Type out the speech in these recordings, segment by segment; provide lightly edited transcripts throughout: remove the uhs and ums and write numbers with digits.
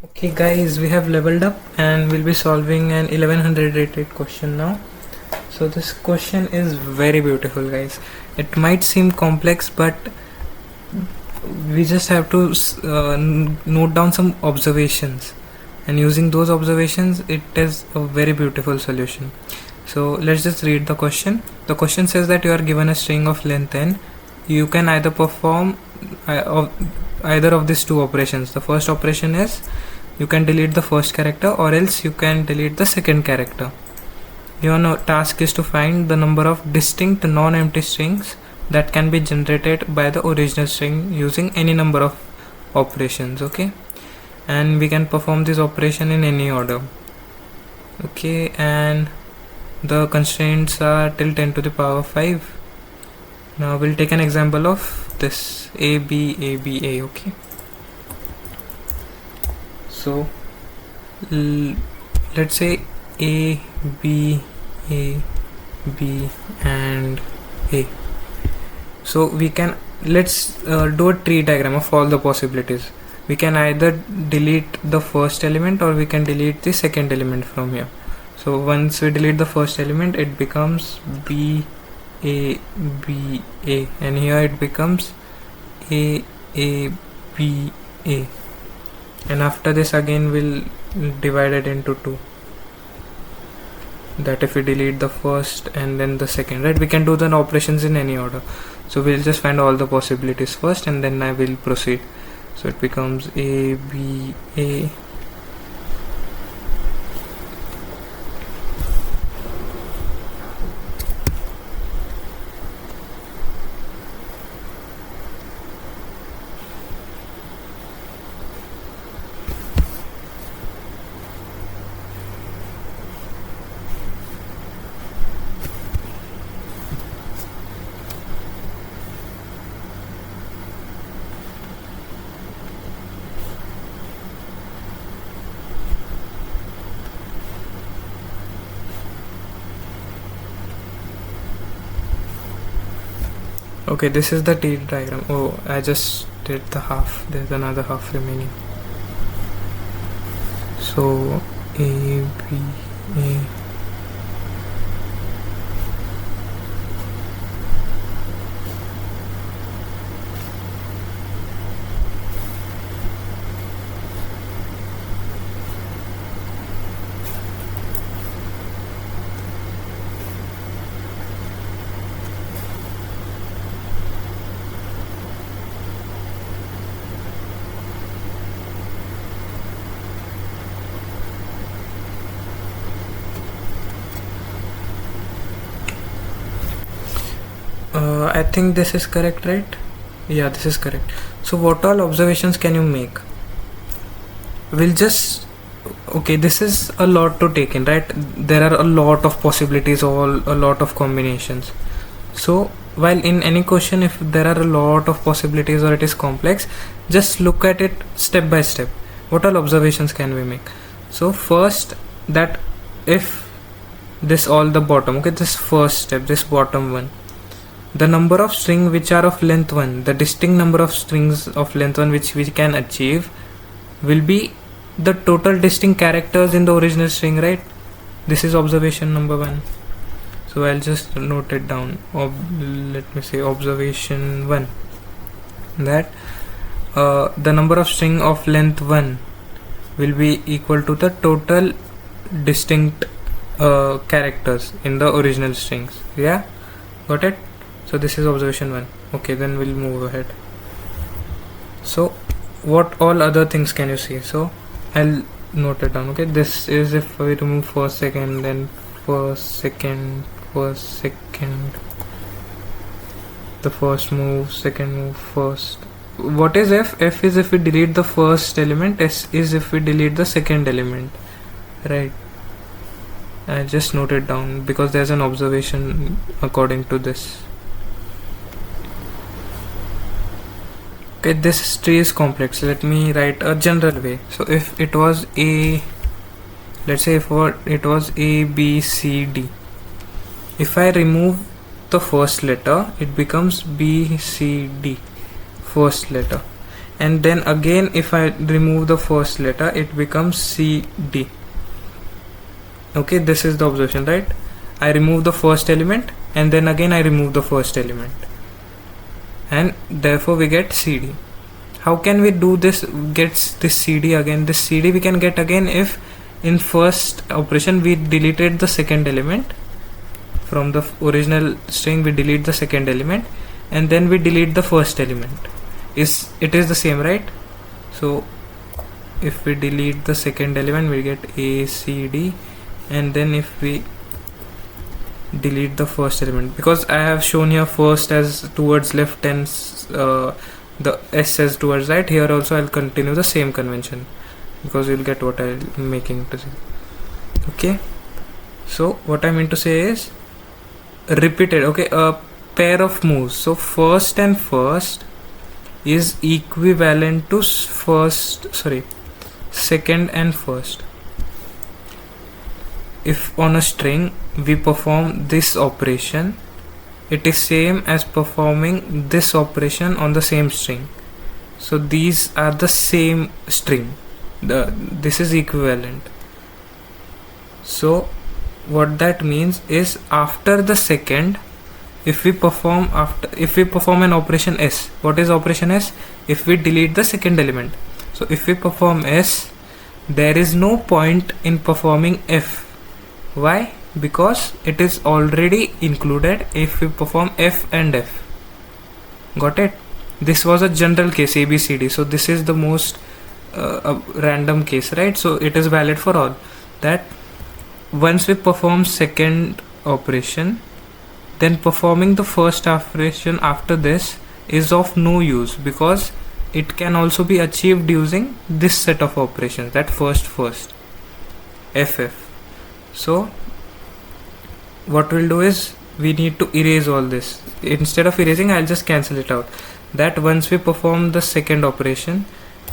Okay guys, we have leveled up and we'll be solving an 1100 rated question now. So this question is very beautiful guys. It might seem complex, but we just have to note down some observations, and using those observations it is a very beautiful solution. So let's just read the question. The question says that you are given a string of length n. You can either perform either of these two operations. The first operation is you can delete the first character, or else you can delete the second character. Your task is to find the number of distinct non-empty strings that can be generated by the original string using any number of operations. Okay, and we can perform this operation in any order. Okay, and the constraints are till 10 to the power 5. Now we'll take an example of this a b a b a. Okay, so let's say a b and a. So we can let's do a tree diagram of all the possibilities. We can either delete the first element or we can delete the second element from here. So once we delete the first element, it becomes b a b a, and here it becomes a b a, and after this again we'll divide it into two. That if we delete the first and then the second, right, we can do the operations in any order. So we'll just find all the possibilities first and then I will proceed. So it becomes a b a, okay, this is the tree diagram. Oh, I just did the half. There's another half remaining. So a b a, I think this is correct, right? Yeah, this is correct. So what all observations can you make? We'll just, okay, this is a lot to take in, right? There are a lot of possibilities, a lot of combinations. So while in any question, if there are a lot of possibilities or it is complex, just look at it step by step. What all observations can we make? So first, that if this all the bottom, okay, this first step, this bottom one, the number of string which are of length 1, the distinct number of strings of length 1 which we can achieve will be the total distinct characters in the original string, right? This is observation number 1. So I'll just note it down. Let me say observation 1, that the number of string of length 1 will be equal to the total distinct characters in the original strings. Yeah, got it? So this is observation 1. Okay, then we'll move ahead. So what all other things can you see? So I'll note it down. Okay, this is if we remove first, second, then first, second, the first move, second move, first. What is f? F is if we delete the first element, s is if we delete the second element, right? I just note it down because there's an observation according to this. Okay, this tree is complex. Let me write a general way. So if it was a, let's say if it was a b c d, if I remove the first letter, it becomes b c d, first letter, and then again if I remove the first letter it becomes CD. Okay, this is the observation, right? I remove the first element and then again I remove the first element, and therefore we get CD. How can we do this, gets this CD again? This CD we can get again if in first operation we deleted the second element from the original string, we delete the second element and then we delete the first element. It is the same, right? So if we delete the second element we get ACD, and then if we delete the first element, because I have shown here first as towards left and the S as towards right, here also I'll continue the same convention because you'll get what I'm making to say. Okay, so what I mean to say is repeated. Okay, a pair of moves. So first and first is equivalent to second and first. If on a string we perform this operation, it is same as performing this operation on the same string. So these are the same string. This is equivalent. So what that means is after the second, if we perform an operation S, what is operation S? If we delete the second element. So if we perform S, there is no point in performing F. Why? Because it is already included if we perform F and F. Got it? This was a general case, ABCD. So this is the most random case, right? So it is valid for all. That once we perform second operation, then performing the first operation after this is of no use, because it can also be achieved using this set of operations, that first, FF. So what we'll do is we need to erase all this. Instead of erasing, I'll just cancel it out. That once we perform the second operation,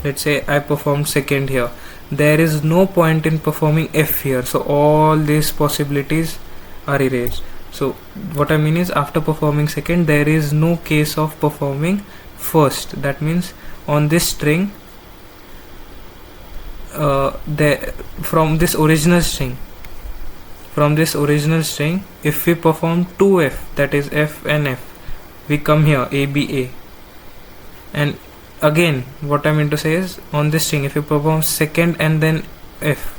let's say I performed second here, there is no point in performing F here. So all these possibilities are erased. So what I mean is after performing second, there is no case of performing first. That means on this string, from this original string, if we perform 2F, that is F and F, we come here ABA. And again, what I mean to say is on this string, if you perform second and then F,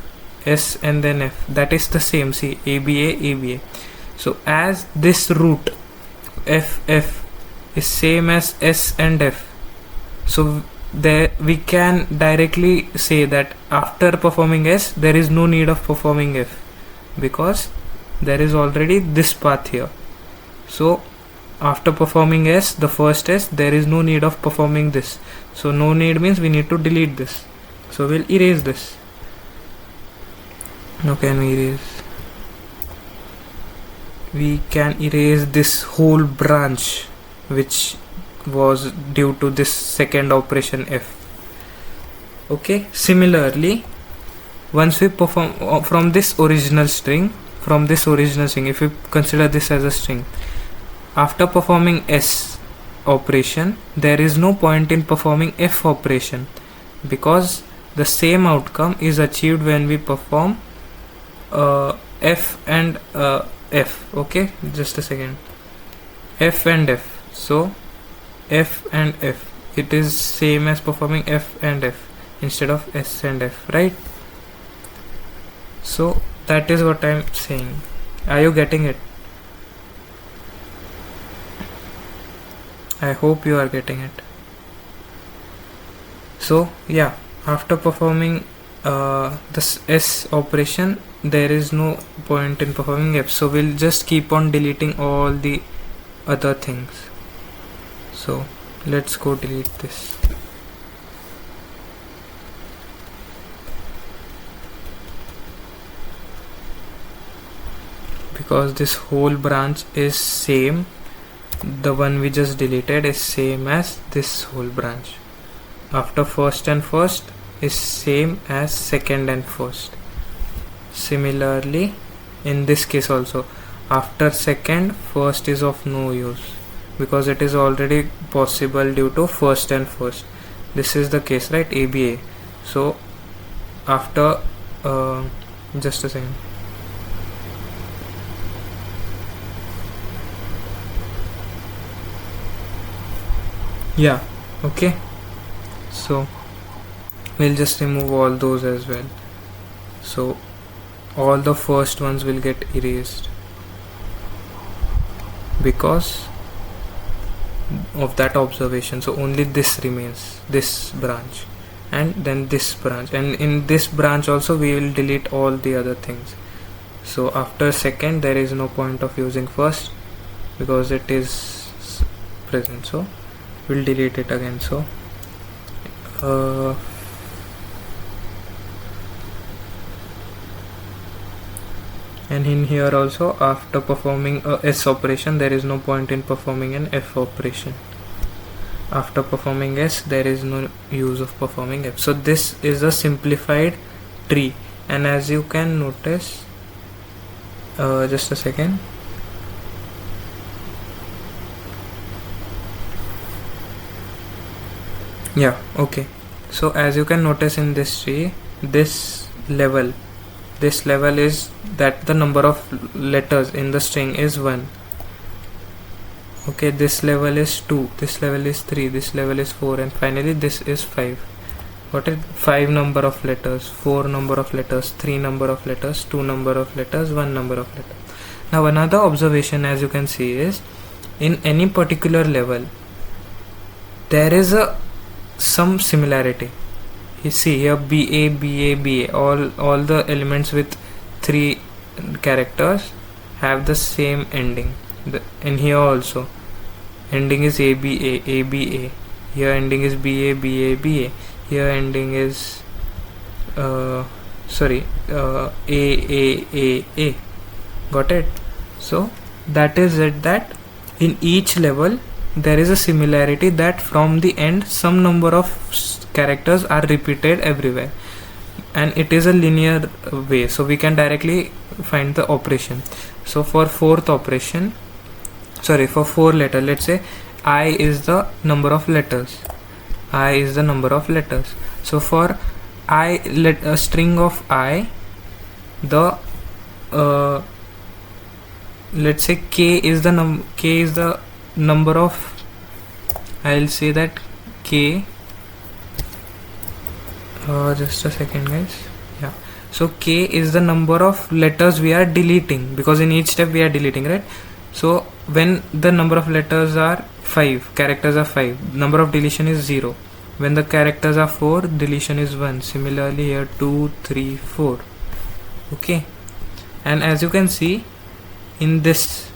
S and then F, that is the same. See, ABA. So as this root FF is same as S and F, so there we can directly say that after performing S, there is no need of performing F, because there is already this path here. So after performing S, the first S, there is no need of performing this. So no need means we need to delete this. So we'll erase this. Now can we erase? We can erase this whole branch which was due to this second operation F. Okay, similarly, once we perform from this original string, if we consider this as a string, after performing S operation, there is no point in performing F operation, because the same outcome is achieved when we perform F and F. Okay, just a second. F and F. So F and F, it is same as performing F and F instead of S and F, right? So that is what I'm saying. Are you getting it? I hope you are getting it. So yeah, after performing this S operation, there is no point in performing F. So we'll just keep on deleting all the other things. So let's go delete this. Because this whole branch is same, the one we just deleted is same as this whole branch. After first and first is same as second and first. Similarly, in this case also, after second, first is of no use, because it is already possible due to first and first. this is the case, right? ABA. So after just a second. Yeah, okay, so we'll just remove all those as well. So all the first ones will get erased because of that observation. So only this remains, this branch, and then this branch, and in this branch also we will delete all the other things. So after second there is no point of using first because it is present, so we'll delete it again. So and in here also, after performing a S operation there is no point in performing an F operation. After performing S there is no use of performing F. So this is a simplified tree, and as you can notice, just a second, yeah, okay, so as you can notice in this tree, this level is that the number of letters in the string is 1. Okay, this level is 2, this level is 3, this level is 4, and finally this is 5. What is 5 number of letters, 4 number of letters, 3 number of letters, 2 number of letters, 1 number of letters. Now another observation, as you can see, is in any particular level there is some similarity. You see here BA, BA, BA, all the elements with 3 characters have the same ending. And here also ending is ABA, ABA. Here ending is BA, BA, BA. Here ending is A, A, A, A. Got it? So that is it, that in each level there is a similarity that from the end some number of characters are repeated everywhere, and it is a linear way, so we can directly find the operation. So for for 4 letter, let's say I is the number of letters, so for I, let a string of I, the let's say K is the number of, I'll say that K, just a second guys, yeah, so K is the number of letters we are deleting, because in each step we are deleting, right? So when the number of letters are 5, characters are 5, number of deletion is 0. When the characters are 4, deletion is 1. Similarly here 2, 3, 4. Okay, and as you can see in this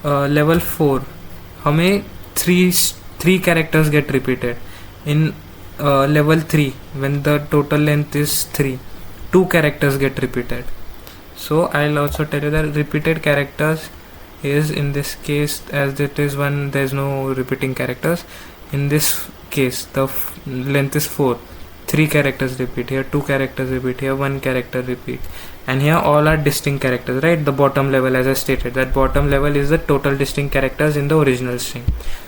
level 4, हमें 3 characters get repeated. In level 3, when the total length is 3, 2 characters get repeated. So I'll also tell you that repeated characters is, in this case, as it is 1, there is no repeating characters. In this case the length is 4, 3 characters repeat, here 2 characters repeat, here 1 character repeat, and here all are distinct characters, right? The bottom level, as I stated, that bottom level is the total distinct characters in the original string.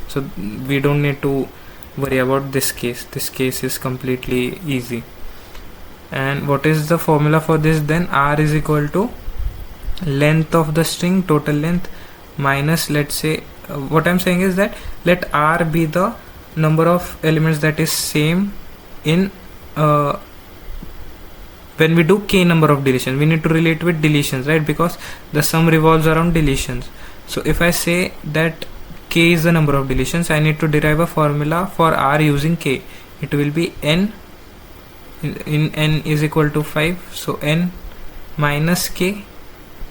So we don't need to worry about this case. This case is completely easy. And what is the formula for this then? R is equal to length of the string, total length, minus, let's say, what I'm saying is that let R be the number of elements that is same in when we do k number of deletions. We need to relate with deletions, right? Because the sum revolves around deletions. So if I say that k is the number of deletions, I need to derive a formula for R using k. It will be n, in n is equal to 5, so n minus k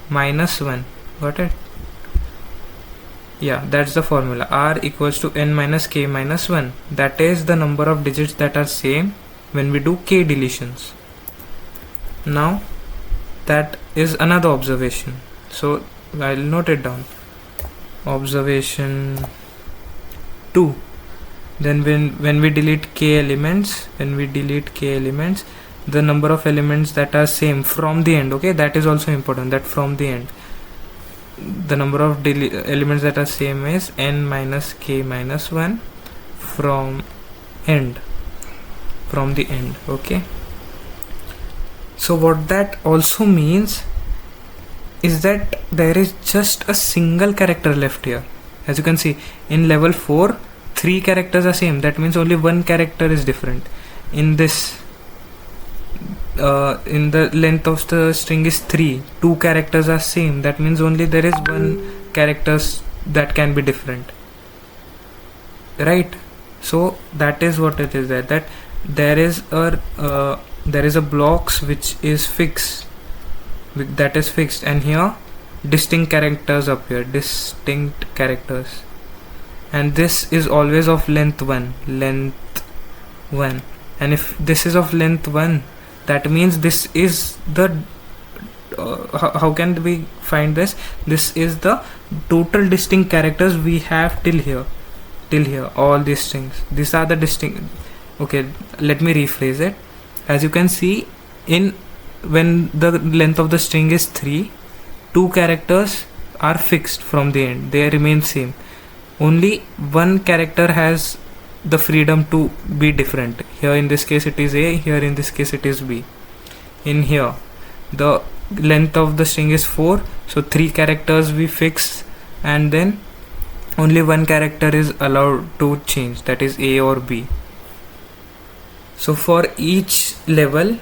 minus 1. Got it? Yeah, that's the formula. R equals to n minus k minus 1. That is the number of digits that are same when we do k deletions. Now that is another observation, so I'll note it down. Observation 2. Then when we delete k elements, the number of elements that are same from the end, okay, that is also important, that from the end the number of elements that are same is n minus k minus 1 from end. from the end. Okay, so what that also means is that there is just a single character left here. As you can see, in level 4 3 characters are same, that means only one character is different. In this in the length of the string is 3, 2 characters are same, that means only there is one characters that can be different, right? So that is what it is, that there is a blocks which is fixed, and here distinct characters appear, distinct characters, and this is always of length 1, and if this is of length 1, that means this is the how can we find this? This is the total distinct characters we have till here, all these strings, these are the distinct. Okay, let me rephrase it. As you can see, when the length of the string is 3, 2 characters are fixed from the end, they remain same. Only one character has the freedom to be different. Here in this case it is A, here in this case it is B. In here the length of the string is 4, so 3 characters we fix, and then only one character is allowed to change, that is A or B. So for each level,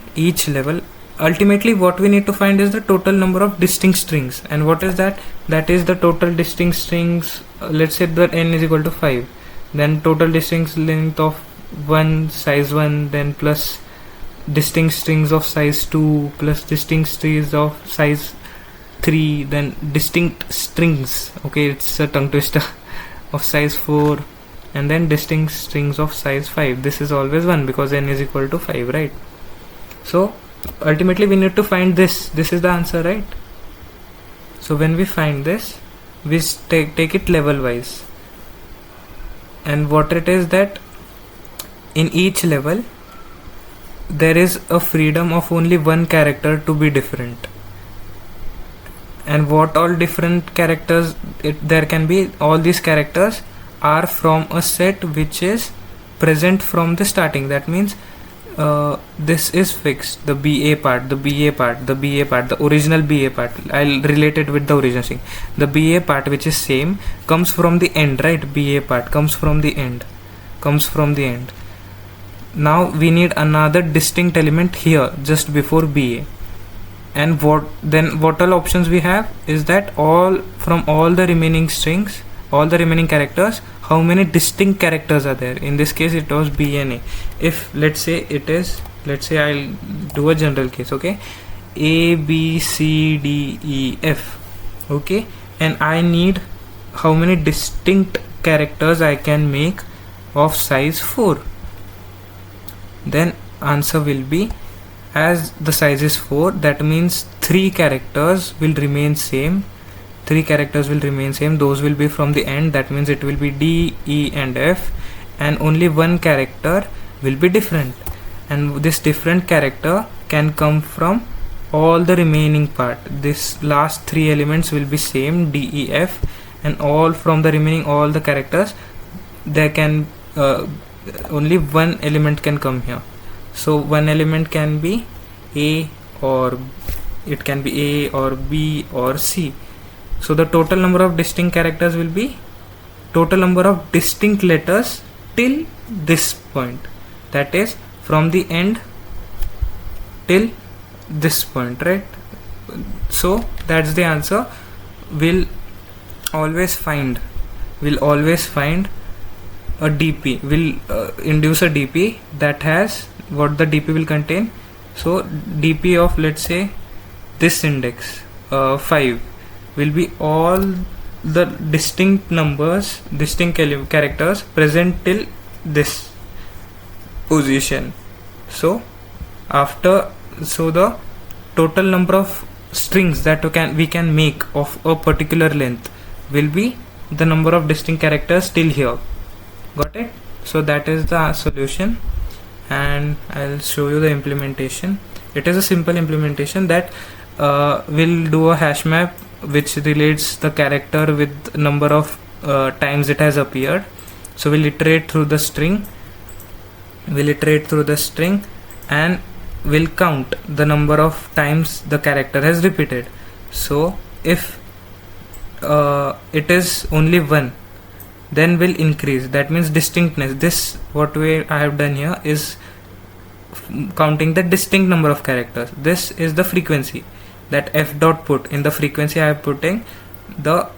ultimately what we need to find is the total number of distinct strings. And what is that? That is the total distinct strings. Let's say that n is equal to 5, then total distinct length of 1, size 1, then plus distinct strings of size 2, plus distinct strings of size 3, then distinct strings, okay, it's a tongue twister, of size 4, and then distinct strings of size 5. This is always 1 because n is equal to 5, right? So ultimately we need to find this is the answer, right? So when we find this, we take it level wise, and what it is that in each level there is a freedom of only one character to be different. And what all different characters there can be, all these characters are from a set which is present from the starting. That means this is fixed, the BA part, the original BA part. I'll relate it with the original thing. The BA part which is same comes from the end, right? BA part comes from the end. Now we need another distinct element here just before BA. And what all options we have is that from all the remaining strings, all the remaining characters, how many distinct characters are there. In this case it was B and A. If let's say I'll do a general case, okay, A, B, C, D, E, F, okay, and I need how many distinct characters I can make of size 4. Then answer will be, as the size is 4, that means 3 characters will remain same. Those will be from the end, that means it will be D, E and F, and only one character will be different, and this different character can come from all the remaining part. This last 3 elements will be same, D, E, F, and all from the remaining all the characters there can only one element can come here. So one element can be A, or it can be A or B or C. So the total number of distinct characters will be total number of distinct letters till this point, that is from the end till this point, right? So that's the answer. We'll always find a DP, will induce a DP that has what the DP will contain. So DP of, let's say, this index 5 will be all the distinct characters present till this position. So the total number of strings that we can make of a particular length will be the number of distinct characters till here. Got it? So that is the solution, and I'll show you the implementation. It is a simple implementation that will do a hash map which relates the character with number of times it has appeared. So we'll iterate through the string will iterate through the string and will count the number of times the character has repeated. So if it is only 1, then will increase, that means distinctness. This what I have done here is counting the distinct number of characters. This is the frequency, that f dot put. In the frequency I am putting the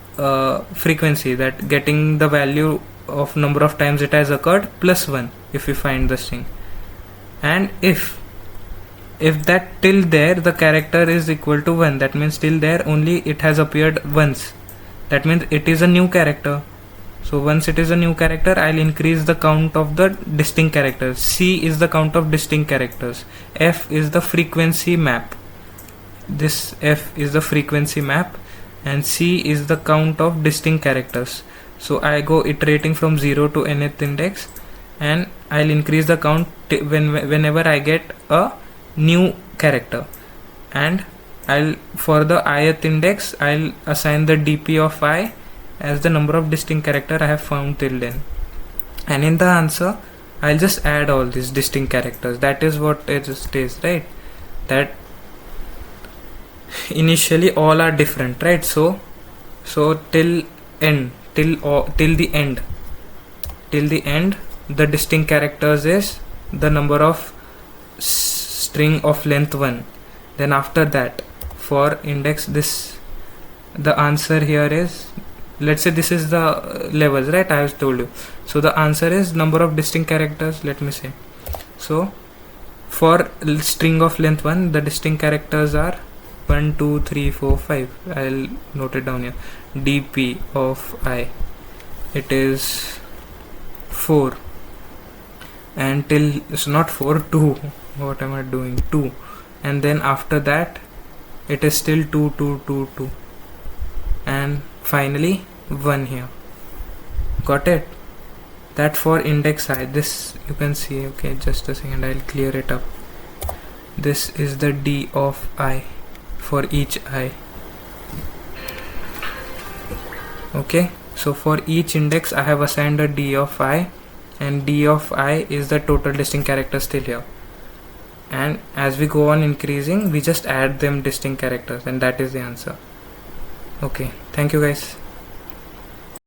frequency, that getting the value of number of times it has occurred plus 1 if we find the string. And if that till there the character is equal to 1, that means till there only it has appeared once, that means it is a new character. So once it is a new character, I'll increase the count of the distinct characters. C is the count of distinct characters. F is the frequency map. This F is the frequency map, and C is the count of distinct characters. So I go iterating from 0 to nth index, and I'll increase the count whenever I get a new character. And for the ith index, I'll assign the dp of I as the number of distinct character I have found till then. And in the answer, I'll just add all these distinct characters. That is what it is, right? That initially all are different, right? So till the end, the distinct characters is the number of string of length 1. Then after that, for index this, the answer here is, let's say this is the levels, right? I have told you. So the answer is number of distinct characters, let me say. So for string of length 1, the distinct characters are 1 2 3 4 5. I'll note it down here. dp of I, it is 4, and till it's not 4, 2. What am I doing? 2. And then after that it is still 2 2 2 2, and finally 1 here. Got it? That for index I, this you can see. Okay, just a second, I'll clear it up. This is the d of I for each I. Okay, so for each index I have assigned a d of I, and d of I is the total distinct characters still here. And as we go on increasing, we just add them distinct characters, and that is the answer. Okay, thank you guys.